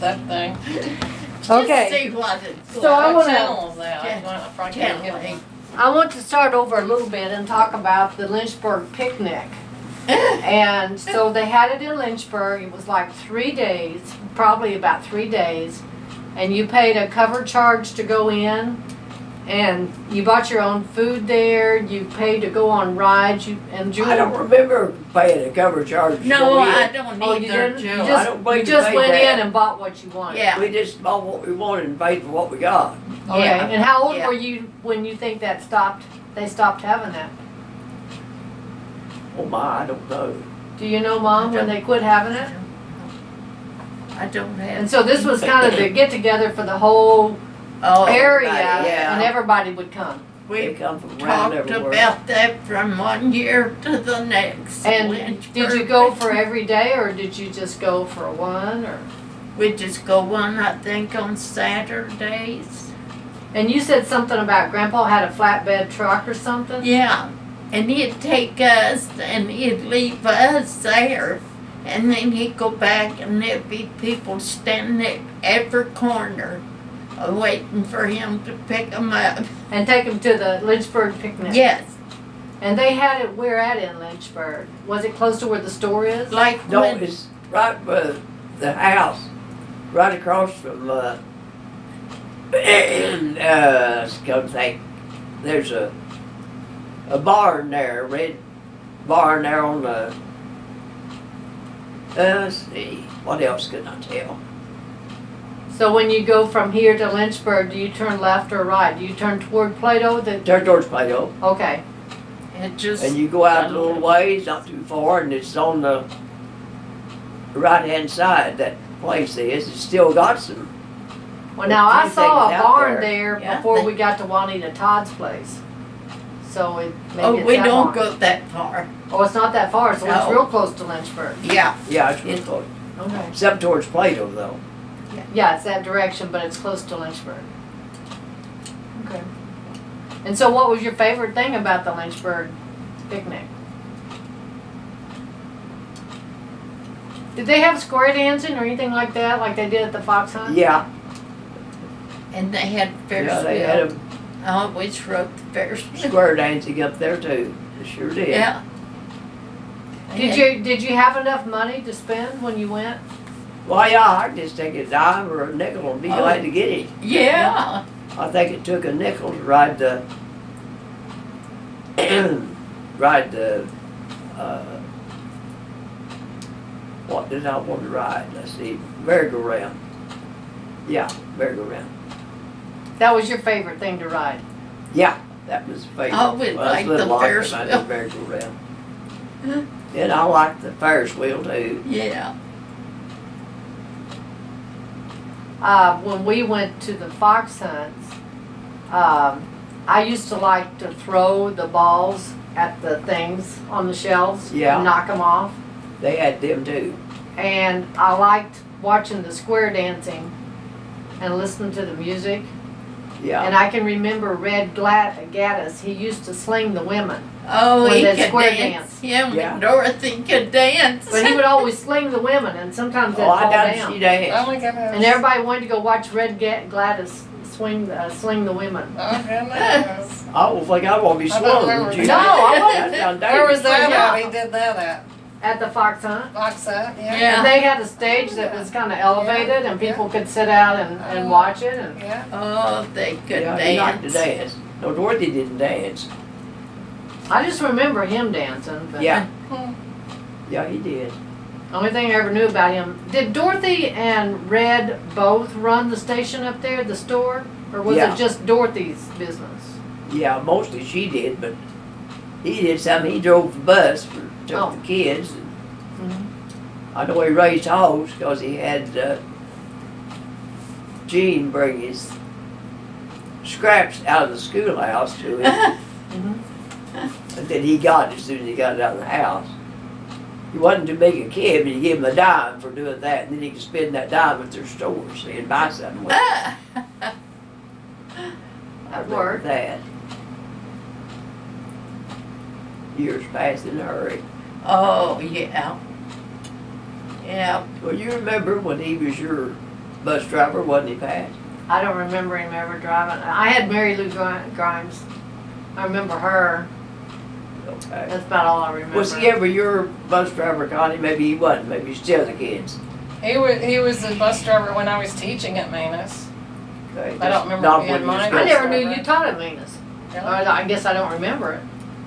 watch that thing. Okay. Just see what it's So I like. wanna- channel is that? I probably can't get it. I want to start over a little bit and talk about the Lynchburg picnic. And so they had it in Lynchburg. It was like 3 days, probably about 3 days. And you paid a cover charge to go in. And you bought your own food there. You paid to go on rides. I don't remember paying a cover charge. to No, go in. I don't Oh, you either, didn't? Joe. You I just, don't believe you just you paid went that. in and bought what you wanted. Yeah. We just bought what we wanted and paid for what we got. Okay. Yeah. And how old Yeah. were you when you think that stopped? They stopped having that. Oh my, I don't know. Do you know, Mom, when they quit having it? I don't have. And so this was kind of the get together for the whole Oh, area, yeah. and everybody would come. They we come from around talked everywhere. about that from one year to the next. And Lynchburg. did you go for every day, or did you just go for one? Or We just go one, I think, on Saturdays. and you said something about Grandpa had a flatbed truck or something. Yeah, and he'd take us and he'd leave us there. And then he'd go back and there'd be people standing at every corner waiting for him to pick them up. And take him to the Lynchburg picnic. Yes, And they had it where at in Lynchburg? Was it close to where the store is? like No, when, it's right by the house, right across from, come think, there's a barn there, a red barn there on the, let's see, what else could I tell? So when you go from here to Lynchburg, do you turn left or right? Do you turn toward Plato? Turn towards Plato, Okay. it just. and you go out a little ways, not too far, and it's on the right-hand side, that place is, it's still got some. Well, now I Few saw a things out barn there. there Yeah. before we got to Juanita Todd's place. So it maybe Oh, it's we that don't barn. go that far. Oh, it's not that far, so it's No. real close to Lynchburg. Yeah, Yeah, it's real close. Okay. It's up towards Plato, though. Yeah, it's that direction, but it's close to Lynchburg. Okay. And so what was your favorite thing about the Lynchburg picnic? Did they have square dancing or anything like that, like they did at the Fox Hunt? Yeah, and they had Ferris yeah, they had wheel. a I always rode the Ferris wheel. square dancing up there too. They sure did. Yeah. Did you have enough money to spend when you went? Well, yeah, I'd just take a dime or a nickel and be Oh. glad to get it. Yeah. I think it took a nickel to ride the, what did I want to ride? Let's see, merry-go-round. Yeah, merry-go-round. That was your favorite thing to ride? Yeah, that was the favorite. I would Well, I was like the little Ferris I wheel. did merry-go-round. And I liked the Ferris wheel too. Yeah. When we went to the fox hunts, I used to like to throw the balls at the things on the shelves Yeah. and knock them off. They had them too. And I liked watching the square dancing and listening to the music. Yeah. And I can remember Red Gaddis, he used to sling the women. Oh, When he they could square dance. dance. Him Yeah. and Dorothy could dance. But he would always sling the women, and sometimes they'd Oh, I fall done down. see that. Oh my goodness. And everybody wanted to go watch Gladys sling the women. Oh goodness. I don't think I want to be I don't swallowed. remember would you? No, I wasn't. That sound Where was dangerous. that Yeah. at? He did that at At the fox hunt. Fox Hut, yeah. Yeah. And they had a stage that was kind of elevated, and people could sit out and watch it. And Yeah. Oh, they could Yeah, he liked to dance. dance. No, Dorothy didn't dance. I just remember him dancing. But Yeah. Yeah, he did. Only thing I ever knew about him. Did Dorothy and Red both run the station up there, the store, or was Yeah. it just Dorothy's business? Yeah, mostly she did, but he did something. He drove the bus for took Oh. the kids. Mhm. I know he raised hogs because he had Gene bring his scraps out of the schoolhouse to him, Mhm. and then he got it as soon as he got it out of the house. He wasn't too big a kid, but he gave him a dime for doing that, and then he could spend that dime at their stores and buy something with it. I That remember worked. that. Years passed in a hurry. Oh, yeah. Yeah. Well, you remember when he was your bus driver, wasn't he, Pat? I don't remember him ever driving. I had Mary Lou Grimes. I remember her. Okay. That's about all I remember. Was he ever your bus driver, Connie? Maybe he wasn't. Maybe he's still the kids. He was the bus driver when I was teaching at Manus. Okay. I don't remember not if he had when you was mine. I bus never knew driver. you taught at Venus. Or I guess I don't remember it.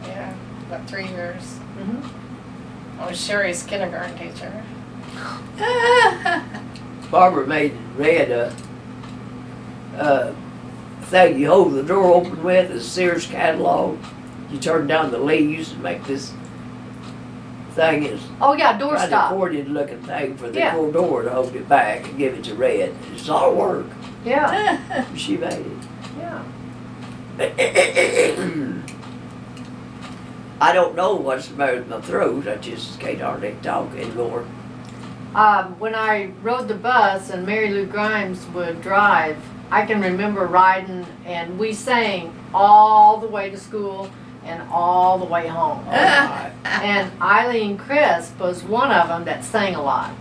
Yeah, about 3 years. Mm-hmm. I was Sherry's kindergarten teacher. Barbara made Red a thing you hold the door open with, a Sears catalog. You turn down the leaves and make this thing is Oh yeah, kind of doorstop. corded looking thing for the Yeah. full door to hold it back and give it to Red. It's all work. Yeah, She made it. yeah. I don't know what's the matter with my throat. I just can't hardly talk anymore. When I rode the bus and Mary Lou Grimes would drive, I can remember riding and we sang all the way to school and all the way home. Oh, my. And Eileen Crisp was one of them that sang a lot.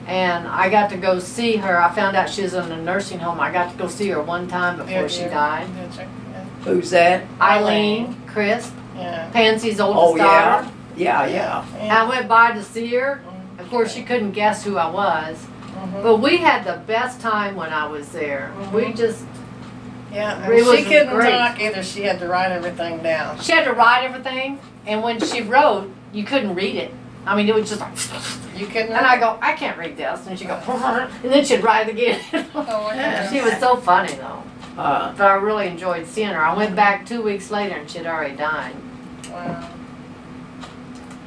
And I got to go see her. I found out she was in a nursing home. I got to go see her one time before she died. Did you? Who's that? Eileen Crisp, Yeah. Pansy's Oh, oldest daughter. yeah. Yeah. I went by to see her. Of course, she couldn't guess who I was. Mhm. But we had the best time when I was there. We just, Yeah, It and was she couldn't great. talk either. She had to write everything down. she had to write everything. And when she wrote, you couldn't read it. I mean, it was just like, You couldn't. and I go, I can't read this. And she'd go, and then she'd write it again. Oh my goodness. She was so funny though. Uh, But I really enjoyed seeing her. I went back 2 weeks later and she'd already died. Wow.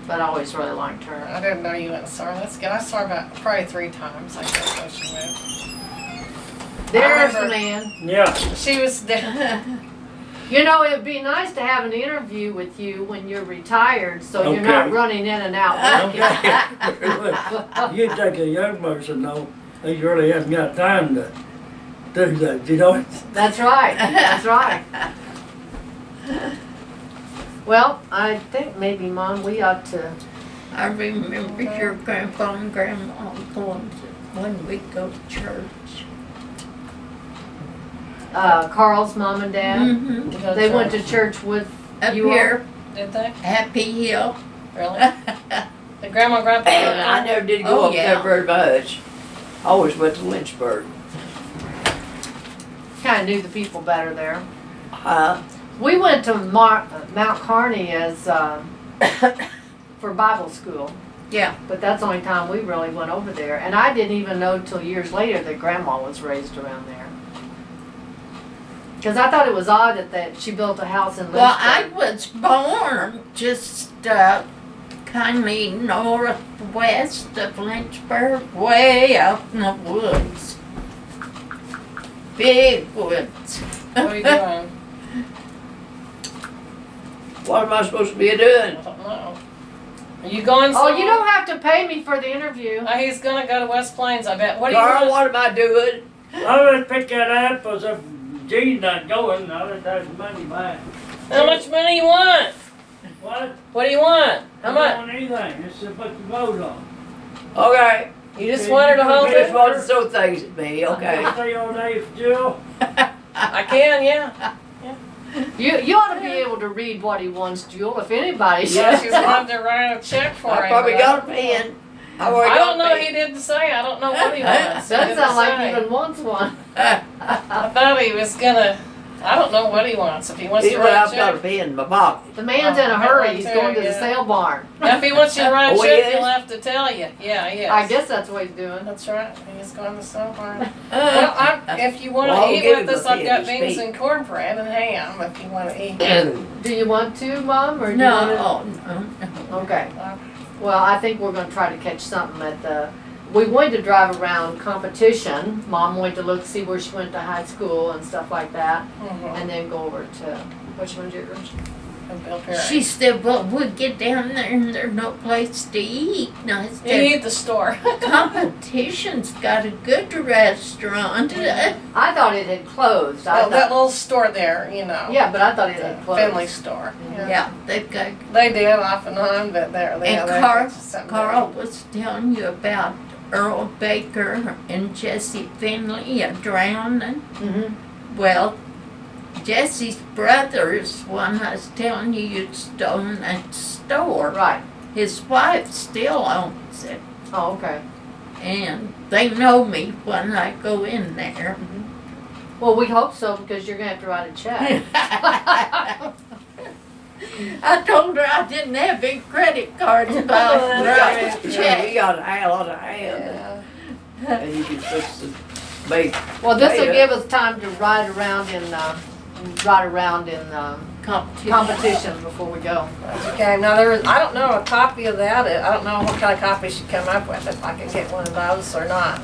But I always really liked her. I didn't know you went and saw her. That's good. I saw her about probably 3 times. I guess when she moved. There's the remember- man. Yeah. She was there. You know, it'd be nice to have an interview with you when you're retired, so you're not Okay. running in and out working. Okay. You take a young person though, they really haven't got time to do that, you know? That's right. That's right. Well, I think maybe, Mom, we ought to. I remember your grandpa and grandma going to, when we go to church. Carl's mom and dad. Mm-hmm. They went to church with Up you all? here, Did they? Happy Hill. Really? The grandma and grandpa. I never did go Oh, up yeah. there very much. I always went to Lynchburg. Kind of knew the people better there. We We went to Mount Carney as for Bible school, Yeah. but that's the only time we really went over there. And I didn't even know till years later that Grandma was raised around there. Because I thought it was odd that she built a house in Lynchburg. Well, I was born just kind of northwest of Lynchburg, way out in the woods. Big woods. What are you doing? what am I supposed to be I doing? don't know. Are you going Oh, somewhere? you don't have to pay me for the interview. He's gonna go to West Plains, I bet. What do you Carl, want? what am I doing? I would pick that up as if Gene's not going, I'll let that money back. How much money you want? What? What do you want? How I much? don't want anything, it's what you vote on. Okay. You just want her to hold You just it? want to throw things at me, okay. Stay all day for Jill. I can, yeah. You ought to be able to read what he wants, Jewel, if anybody Yeah, should. she's wanting to write a check for I him. probably but got a pen. I already I got don't a know. pen. He didn't say. I don't know what he wants. He That didn't sounds like say. he even wants one. I thought he was gonna. I don't know what he wants. If he wants He's to what write a I've got a check. pen in my pocket. The man's in a Oh, hurry. He's right going to there, the yeah. sale barn. Now, if he wants you to write a Oh, he check, is? he'll have to tell you. Yeah, he is. I guess that's what he's doing. That's right. He's going to sell barn. Well, if you want Well, to I'll eat give with him us, a I've pen got to beans speak. and cornbread and ham. If you want to eat. Do you want to, Mom, or do you No, want no. to? Okay. Well, I think we're going to try to catch something at the. We wanted to drive around competition. Mom wanted to look, see where she went to high school and stuff like that, Mhm. and then go over to which one's yours? And Bill Perry. She said, well, we'll get down there and there's no place to eat. And I You said, eat the store. competition's got a good restaurant. I thought it had closed. I Well, that thought, little store there, you know. yeah, but I thought it The had closed. Finley store. Yeah, they've got, They did off and on, but they're and something Carl was telling you about Earl Baker and Jesse Finley a drowning. Mm-hmm. Well, Jesse's brother's one I was telling you you'd stolen that store. Right. His wife still owns it, Oh, okay. and they know me when I go in there. Well, we hope so because you're gonna have to write a check. I told her I didn't have any credit cards, but I'll write a You check. got a lot of hand, Yeah. and you can fix the bait. Well, this will Later. give us time to ride around in competition before we go. Okay, now I don't know a copy of that. I don't know what kind of copy she come up with, if I can get one of those or not.